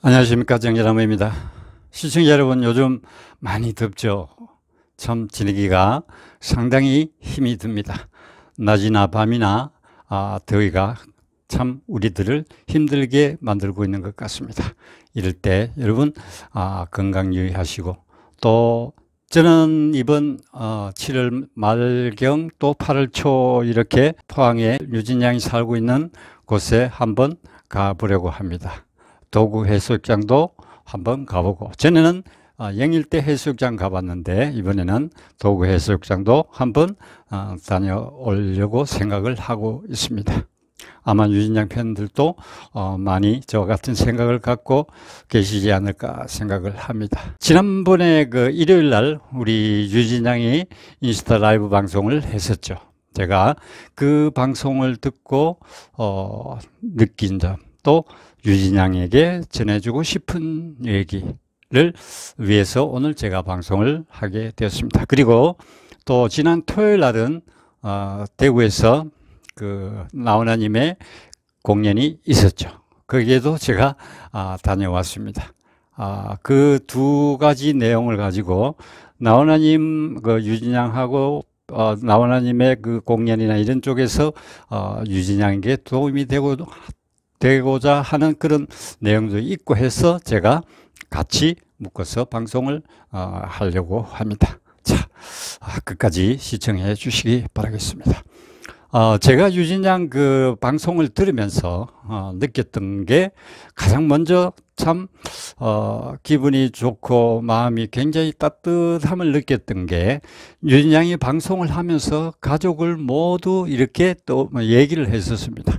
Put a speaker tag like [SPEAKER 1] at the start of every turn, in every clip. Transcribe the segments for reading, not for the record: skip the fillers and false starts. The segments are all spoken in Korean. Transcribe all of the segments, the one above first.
[SPEAKER 1] 안녕하십니까, 정재남입니다. 시청자 여러분, 요즘 많이 덥죠. 참 지내기가 상당히 힘이 듭니다. 낮이나 밤이나 더위가 참 우리들을 힘들게 만들고 있는 것 같습니다. 이럴 때 여러분 건강 유의하시고, 또 저는 이번 7월 말경 또 8월 초 이렇게 포항에 유진양이 살고 있는 곳에 한번 가보려고 합니다. 도구 해수욕장도 한번 가보고, 전에는 영일대 해수욕장 가봤는데 이번에는 도구 해수욕장도 한번 다녀오려고 생각을 하고 있습니다. 아마 유진양 팬들도 많이 저와 같은 생각을 갖고 계시지 않을까 생각을 합니다. 지난번에 그 일요일 날 우리 유진양이 인스타 라이브 방송을 했었죠. 제가 그 방송을 듣고 느낀 점, 또 유진양에게 전해주고 싶은 얘기를 위해서 오늘 제가 방송을 하게 되었습니다. 그리고 또 지난 토요일 날은 대구에서 그 나훈아님의 공연이 있었죠. 거기에도 제가 다녀왔습니다. 그 두 가지 내용을 가지고 나훈아님 그 유진양하고 나훈아님의 그 공연이나 이런 쪽에서 유진양에게 도움이 되고자 하는 그런 내용도 있고 해서 제가 같이 묶어서 방송을 하려고 합니다. 자, 끝까지 시청해 주시기 바라겠습니다. 제가 유진양 그 방송을 들으면서 느꼈던 게, 가장 먼저 참 기분이 좋고 마음이 굉장히 따뜻함을 느꼈던 게, 유진양이 방송을 하면서 가족을 모두 이렇게 또 얘기를 했었습니다.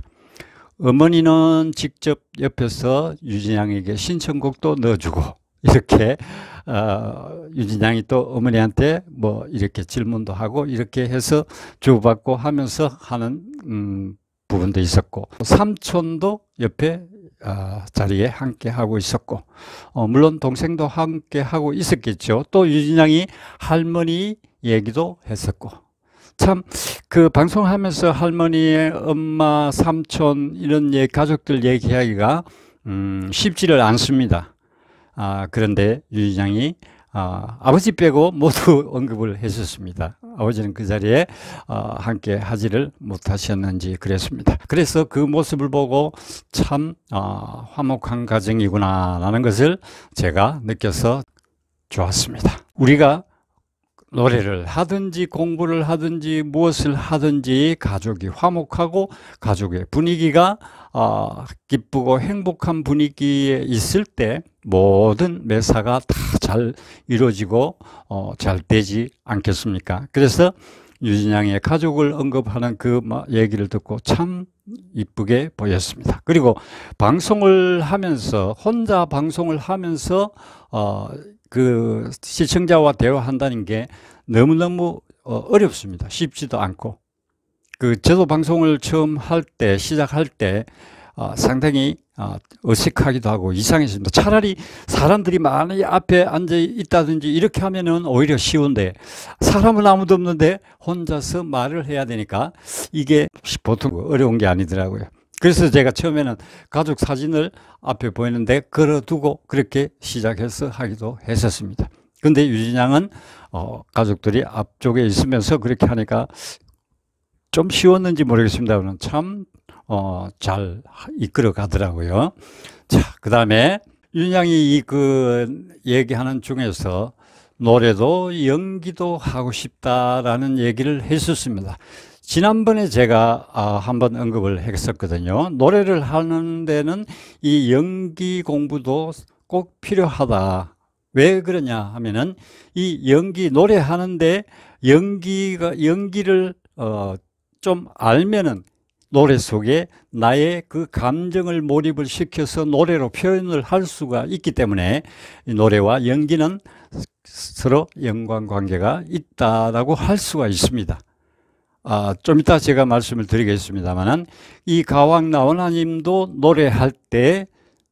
[SPEAKER 1] 어머니는 직접 옆에서 유진양에게 신청곡도 넣어주고, 이렇게 유진양이 또 어머니한테 뭐 이렇게 질문도 하고 이렇게 해서 주고받고 하면서 하는 부분도 있었고, 삼촌도 옆에 자리에 함께 하고 있었고, 물론 동생도 함께 하고 있었겠죠. 또 유진양이 할머니 얘기도 했었고, 참 그 방송하면서 할머니의 엄마, 삼촌 이런 가족들 얘기하기가 쉽지를 않습니다. 그런데 유진양이 아버지 빼고 모두 언급을 했었습니다. 아버지는 그 자리에 함께 하지를 못하셨는지 그랬습니다. 그래서 그 모습을 보고 참 화목한 가정이구나 라는 것을 제가 느껴서 좋았습니다. 우리가 노래를 하든지 공부를 하든지 무엇을 하든지 가족이 화목하고 가족의 분위기가 기쁘고 행복한 분위기에 있을 때 모든 매사가 다 잘 이루어지고 잘 되지 않겠습니까? 그래서 유진양의 가족을 언급하는 그 얘기를 듣고 참 이쁘게 보였습니다. 그리고 방송을 하면서, 혼자 방송을 하면서 그 시청자와 대화한다는 게 너무너무 어렵습니다. 쉽지도 않고, 저도 방송을 처음 시작할 때 상당히 어색하기도 하고 이상했습니다. 차라리 사람들이 많이 앞에 앉아 있다든지 이렇게 하면은 오히려 쉬운데, 사람은 아무도 없는데 혼자서 말을 해야 되니까 이게 보통 어려운 게 아니더라고요. 그래서 제가 처음에는 가족 사진을 앞에 보이는데 걸어두고 그렇게 시작해서 하기도 했었습니다. 근데 유진양은 가족들이 앞쪽에 있으면서 그렇게 하니까 좀 쉬웠는지 모르겠습니다만 참 잘 이끌어 가더라고요. 자, 그 다음에 유진양이 그 얘기하는 중에서 노래도 연기도 하고 싶다라는 얘기를 했었습니다. 지난번에 제가 한번 언급을 했었거든요. 노래를 하는 데는 이 연기 공부도 꼭 필요하다. 왜 그러냐 하면은, 이 노래하는데 연기를 좀 알면은 노래 속에 나의 그 감정을 몰입을 시켜서 노래로 표현을 할 수가 있기 때문에, 노래와 연기는 서로 연관관계가 있다라고 할 수가 있습니다. 좀 이따 제가 말씀을 드리겠습니다만은, 이 가왕 나훈아님도 노래할 때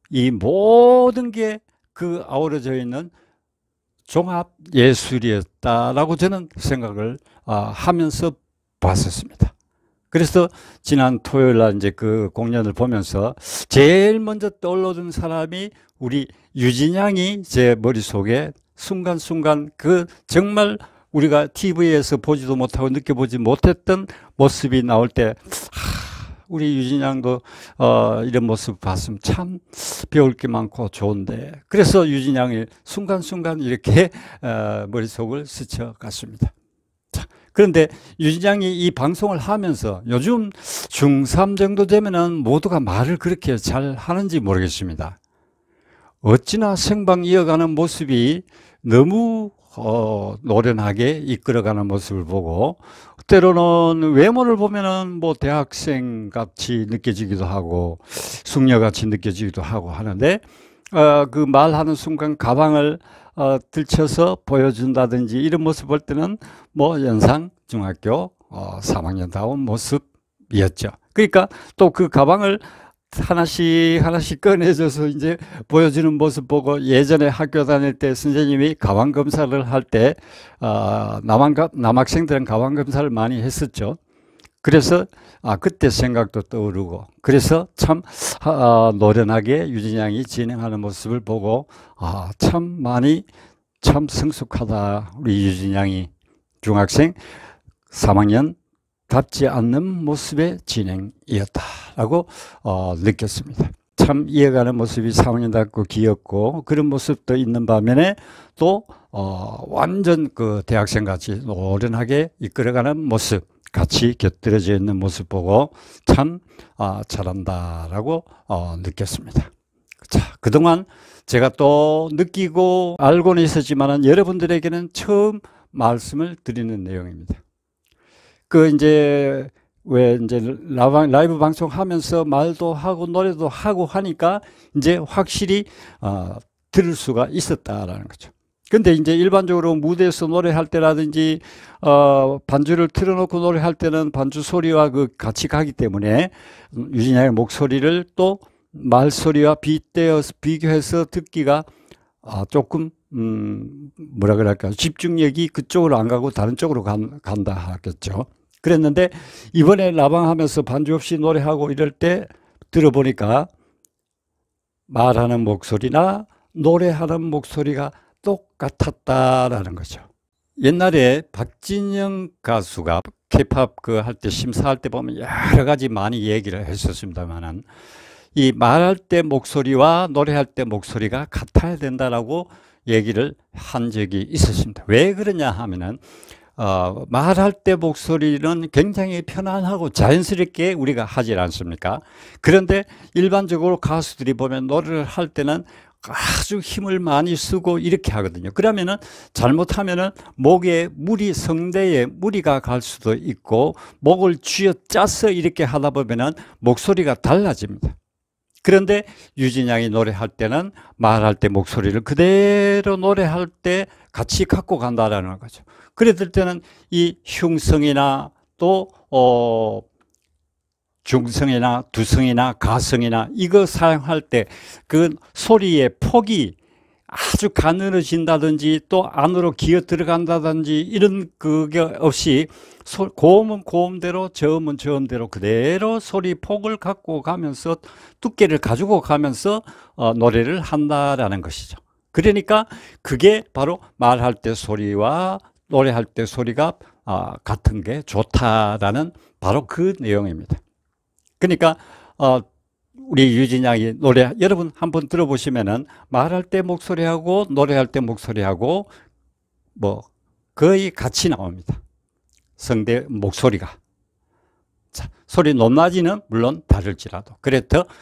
[SPEAKER 1] 이 모든 게 그 아우러져 있는 종합 예술이었다라고 저는 생각을 하면서 봤었습니다. 그래서 지난 토요일 날 이제 그 공연을 보면서 제일 먼저 떠올랐던 사람이 우리 유진양이 제 머릿속에 순간순간 그 정말 우리가 TV에서 보지도 못하고 느껴보지 못했던 모습이 나올 때, 우리 유진양도 이런 모습 봤으면 참 배울 게 많고 좋은데, 그래서 유진양이 순간순간 이렇게 머릿속을 스쳐갔습니다. 자, 그런데 유진양이 이 방송을 하면서 요즘 중3 정도 되면은 모두가 말을 그렇게 잘 하는지 모르겠습니다. 어찌나 생방 이어가는 모습이 너무 노련하게 이끌어가는 모습을 보고, 때로는 외모를 보면은 뭐 대학생 같이 느껴지기도 하고 숙녀 같이 느껴지기도 하고 하는데, 그 말하는 순간 가방을 들쳐서 보여준다든지 이런 모습 볼 때는 뭐 연상 중학교 3학년다운 모습이었죠. 그러니까 또 그 가방을 하나씩 꺼내줘서 이제 보여주는 모습 보고, 예전에 학교 다닐 때 선생님이 가방 검사를 할 때 남학생들은 가방 검사를 많이 했었죠. 그래서 그때 생각도 떠오르고, 그래서 참 노련하게 유진양이 진행하는 모습을 보고 참 성숙하다, 우리 유진양이 중학생 3학년 답지 않는 모습의 진행이었다라고 느꼈습니다. 참 이어가는 모습이 3학년답고 귀엽고 그런 모습도 있는 반면에 또 완전 그 대학생같이 노련하게 이끌어가는 모습, 같이 곁들여져 있는 모습 보고 참 잘한다라고 느꼈습니다. 자, 그동안 제가 또 느끼고 알고는 있었지만은 여러분들에게는 처음 말씀을 드리는 내용입니다. 이제 왜 이제 라이브 방송하면서 말도 하고 노래도 하고 하니까 이제 확실히 들을 수가 있었다라는 거죠. 근데 이제 일반적으로 무대에서 노래할 때라든지 반주를 틀어놓고 노래할 때는 반주 소리와 같이 가기 때문에 유진양의 목소리를 또 말소리와 빗대어서 비교해서 듣기가 조금 뭐라 그럴까, 집중력이 그쪽으로 안 가고 다른 쪽으로 간다 하겠죠. 그랬는데 이번에 라방하면서 반주 없이 노래하고 이럴 때 들어보니까 말하는 목소리나 노래하는 목소리가 똑같았다라는 거죠. 옛날에 박진영 가수가 K-팝 할 때 심사할 때 보면 여러 가지 많이 얘기를 했었습니다만은, 이 말할 때 목소리와 노래할 때 목소리가 같아야 된다라고 얘기를 한 적이 있었습니다. 왜 그러냐 하면은 말할 때 목소리는 굉장히 편안하고 자연스럽게 우리가 하지 않습니까? 그런데 일반적으로 가수들이 보면 노래를 할 때는 아주 힘을 많이 쓰고 이렇게 하거든요. 그러면은 잘못하면은 목에 성대에 무리가 갈 수도 있고, 목을 쥐어짜서 이렇게 하다 보면은 목소리가 달라집니다. 그런데 유진양이 노래할 때는 말할 때 목소리를 그대로 노래할 때 같이 갖고 간다라는 거죠. 그랬을 때는 이 흉성이나 또 중성이나 두성이나 가성이나 이거 사용할 때 그 소리의 폭이 아주 가늘어진다든지 또 안으로 기어 들어간다든지 이런 그게 없이 고음은 고음대로 저음은 저음대로 그대로 소리 폭을 갖고 가면서 두께를 가지고 가면서 노래를 한다라는 것이죠. 그러니까 그게 바로 말할 때 소리와 노래할 때 소리가 같은 게 좋다라는 바로 그 내용입니다. 그러니까 우리 유진양이 노래, 여러분 한번 들어보시면은 말할 때 목소리하고 노래할 때 목소리하고 뭐 거의 같이 나옵니다. 성대 목소리가. 자, 소리 높낮이는 물론 다를지라도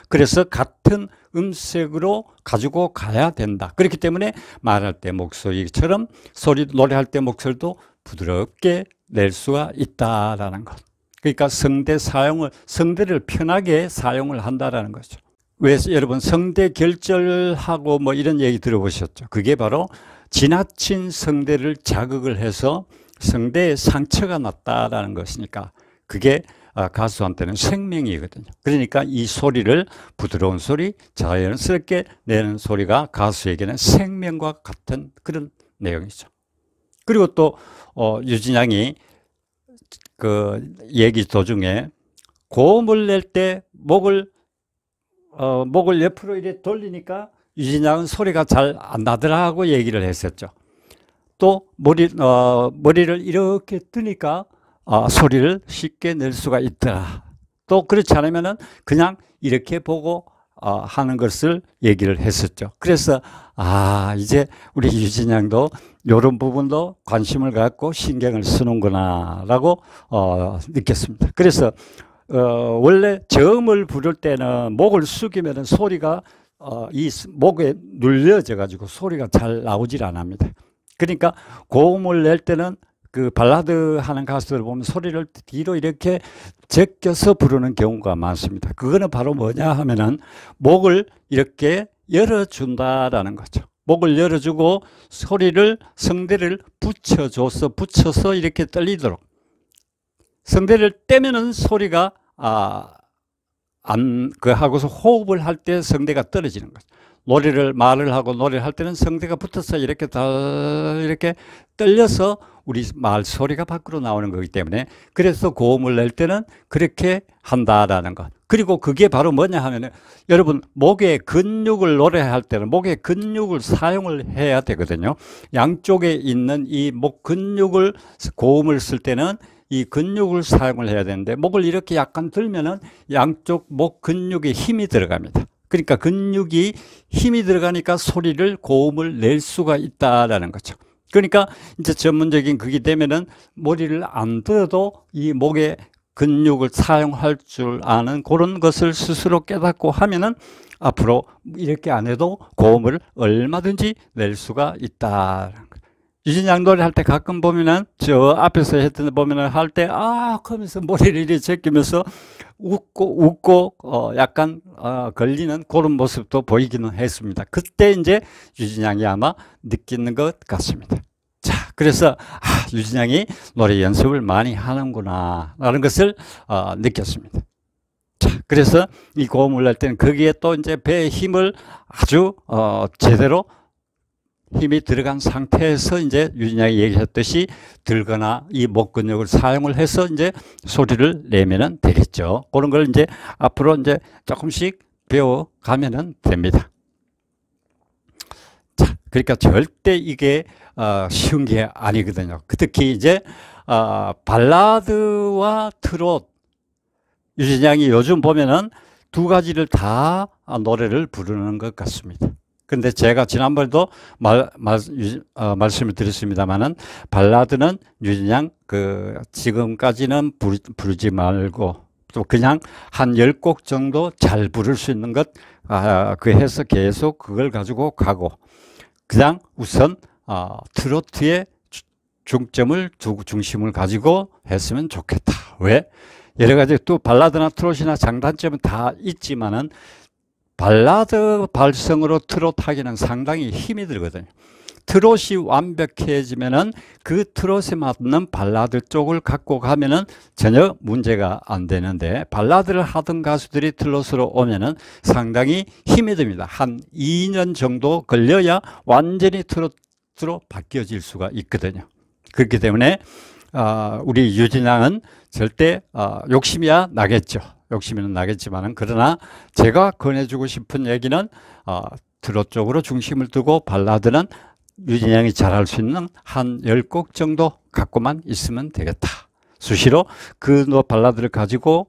[SPEAKER 1] 그래서 같은 음색으로 가지고 가야 된다. 그렇기 때문에 말할 때 목소리처럼 노래할 때 목소리도 부드럽게 낼 수가 있다라는 것. 그러니까 성대를 편하게 사용을 한다라는 거죠. 왜 여러분 성대 결절하고 뭐 이런 얘기 들어보셨죠? 그게 바로 지나친 성대를 자극을 해서 성대에 상처가 났다라는 것이니까 그게 가수한테는 생명이거든요. 그러니까 이 소리를, 부드러운 소리, 자연스럽게 내는 소리가 가수에게는 생명과 같은 그런 내용이죠. 그리고 또 유진양이 그 얘기 도중에 고음을 낼 때 목을 옆으로 이렇게 돌리니까 유진양은 소리가 잘 안 나더라고 얘기를 했었죠. 또 머리를 이렇게 드니까 소리를 쉽게 낼 수가 있더라. 또 그렇지 않으면은 그냥 이렇게 보고 하는 것을 얘기를 했었죠. 그래서 이제 우리 유진양도 이런 부분도 관심을 갖고 신경을 쓰는구나 라고 느꼈습니다. 그래서 원래 저음을 부를 때는 목을 숙이면 소리가 이 목에 눌려져 가지고 소리가 잘 나오질 않습니다. 그러니까 고음을 낼 때는 그 발라드 하는 가수들 보면 소리를 뒤로 이렇게 제껴서 부르는 경우가 많습니다. 그거는 바로 뭐냐 하면은 목을 이렇게 열어준다라는 거죠. 목을 열어주고 성대를 붙여서 이렇게 떨리도록. 성대를 떼면은 소리가 하고서 호흡을 할 때 성대가 떨어지는 거죠. 말을 하고 노래를 할 때는 성대가 붙어서 이렇게 떨려서 우리 말 소리가 밖으로 나오는 거기 때문에, 그래서 고음을 낼 때는 그렇게 한다라는 것. 그리고 그게 바로 뭐냐 하면은, 여러분, 목의 근육을 노래할 때는 목의 근육을 사용을 해야 되거든요. 양쪽에 있는 이 목 근육을 고음을 쓸 때는 이 근육을 사용을 해야 되는데, 목을 이렇게 약간 들면은 양쪽 목 근육에 힘이 들어갑니다. 그러니까 근육이 힘이 들어가니까 소리를 고음을 낼 수가 있다라는 거죠. 그러니까 이제 전문적인 그게 되면은 머리를 안 들어도 이 목의 근육을 사용할 줄 아는 그런 것을 스스로 깨닫고 하면은 앞으로 이렇게 안 해도 고음을 얼마든지 낼 수가 있다라는 거죠. 유진양 노래 할 때 가끔 보면은 저 앞에서 했던 데 보면은 할 때 하면서 머리를 이렇게 제끼면서 웃고 약간 걸리는 그런 모습도 보이기는 했습니다. 그때 이제 유진양이 아마 느끼는 것 같습니다. 자, 그래서 유진양이 노래 연습을 많이 하는구나 라는 것을 느꼈습니다. 자, 그래서 이 고음을 낼 때는 거기에 또 이제 배의 힘을 아주 제대로 힘이 들어간 상태에서 이제 유진양이 얘기했듯이 들거나 이 목 근육을 사용을 해서 이제 소리를 내면은 되겠죠. 그런 걸 이제 앞으로 이제 조금씩 배워가면은 됩니다. 자, 그러니까 절대 이게 쉬운 게 아니거든요. 특히 이제 발라드와 트롯, 유진양이 요즘 보면은 두 가지를 다 노래를 부르는 것 같습니다. 근데 제가 지난번에도 말씀을 드렸습니다만은, 발라드는 유진양 지금까지는 부르지 말고 또 그냥 한 10곡 정도 잘 부를 수 있는 것 해서 계속 그걸 가지고 가고, 그냥 우선 트로트에 중심을 가지고 했으면 좋겠다. 왜? 여러 가지 또 발라드나 트롯이나 장단점은 다 있지만은 발라드 발성으로 트롯 하기는 상당히 힘이 들거든요. 트롯이 완벽해지면은 그 트롯에 맞는 발라드 쪽을 갖고 가면은 전혀 문제가 안 되는데, 발라드를 하던 가수들이 트롯으로 오면은 상당히 힘이 듭니다. 한 2년 정도 걸려야 완전히 트롯으로 바뀌어질 수가 있거든요. 그렇기 때문에 우리 유진양은 절대 욕심이야 나겠죠. 욕심은 나겠지만은, 그러나 제가 권해주고 싶은 얘기는 트롯 쪽으로 중심을 두고 발라드는 유진양이 잘할 수 있는 한 10곡 정도 갖고만 있으면 되겠다. 수시로 그 발라드를 가지고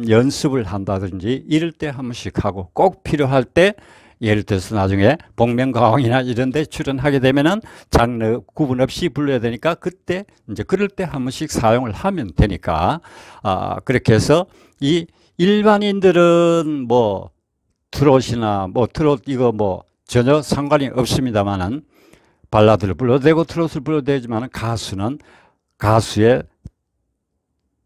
[SPEAKER 1] 연습을 한다든지 이럴 때 한 번씩 하고, 꼭 필요할 때 예를 들어서 나중에 복면가왕이나 이런 데 출연하게 되면은 장르 구분 없이 불러야 되니까, 그때 이제 그럴 때 한 번씩 사용을 하면 되니까, 그렇게 해서 이 일반인들은 뭐 트롯이나 트롯 이거 전혀 상관이 없습니다만은, 발라드를 불러도 되고 트롯을 불러도 되지만은, 가수는 가수의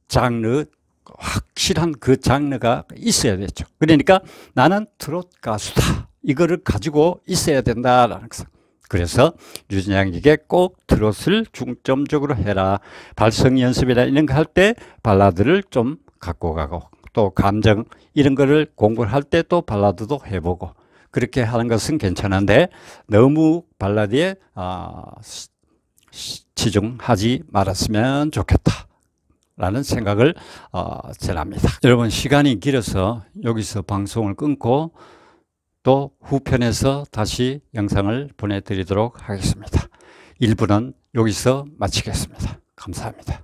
[SPEAKER 1] 장르, 확실한 그 장르가 있어야 되죠. 그러니까 나는 트롯 가수다, 이거를 가지고 있어야 된다라는 거. 그래서 유진양에게 꼭 트롯을 중점적으로 해라, 발성 연습이나 이런 거 할 때 발라드를 좀 갖고 가고, 또 감정 이런 거를 공부를 할 때 또 발라드도 해보고, 그렇게 하는 것은 괜찮은데 너무 발라드에 치중하지 말았으면 좋겠다. 라는 생각을 전합니다. 여러분, 시간이 길어서 여기서 방송을 끊고 또 후편에서 다시 영상을 보내드리도록 하겠습니다. 1부는 여기서 마치겠습니다. 감사합니다.